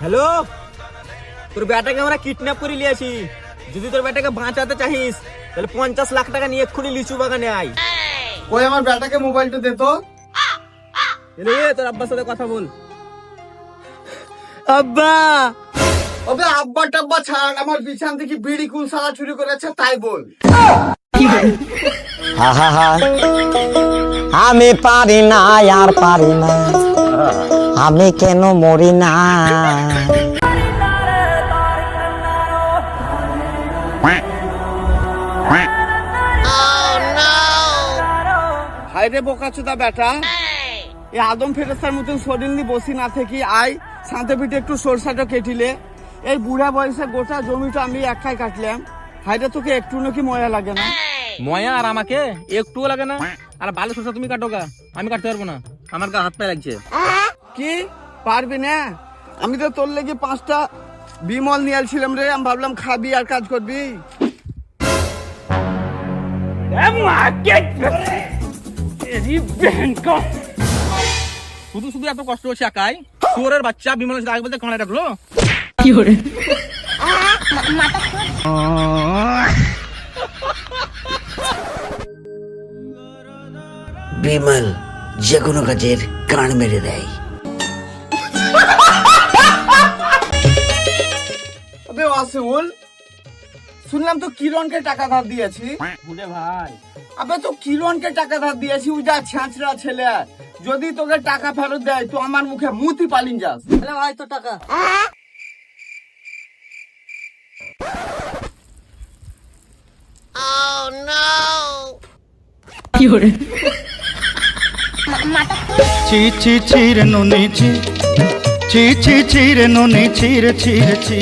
Hello, তোর বেটাকে আমরা কিডন্যাপ করে লিয়েছি। যদি তোর বেটাকে বাঁচাতে চাহিস তাহলে 50 লাখ টাকা নিয়ে এক্ষুনি লিচু বাগানে আয়। ওই আমার বেটাকে মোবাইলটা দে তো। এলে তোর আব্বার সাথে কথা বল। আব্বা, ওবে আব্বা টাব্বা ছাড়, আমার বিছান থেকে বিড়ি কুল সারা চুরি করেছে তাই বল। আমি পারি না, আর পারি না, আমি কেন মরি না। হায় রে বোকাচোদা বেটা, এই আদম ফেরেস্তার মতন শরীর নিয়ে বসি না থেকে আয় সাঁতে পিঠে একটু সরষাটা কেটিলে। এই বুড়া বয়সে গোটা জমিটা আমি একাই কাটলাম। হায়রে তোকে একটু নাকি ময়া লাগে না? ময়া আর আমাকে একটুও লাগে না। আর বালু শসা তুমি কাটো গা, আমি কাটতে পারবো না, আমার গা হাত পায়ে লাগছে। কি পারবি না? আমি তো তোর লেগে 5টা বিমল নিয়ে আসছিলাম রে, আমি ভাবলাম খাবি আর কাজ করবি। শুধু শুধু এত কষ্ট হচ্ছে একাই। চোরের বাচ্চা বিমলের সাথে আগে বলতে কাঁড়া ডাকলো। বিমল যে কোনো কাজের কান মেরে দেয়। আবে ওয়াসিউল, শুনলাম তো কিরণকে টাকা ধার দিয়েছি। বুঝে ভাই, আবে তো কিরণকে টাকা ধার দিয়েছি, ওই যা ছ্যাঁচড়া ছেলে। যদি তোকে টাকা ফেরত দেয় তো আমার মুখে মুতি পালিন যাস। ভাই তো টাকা ছি ছি ছি রে নুনি ছি ছি ছি ছি রে নুনি ছি রে ছি রে ছি।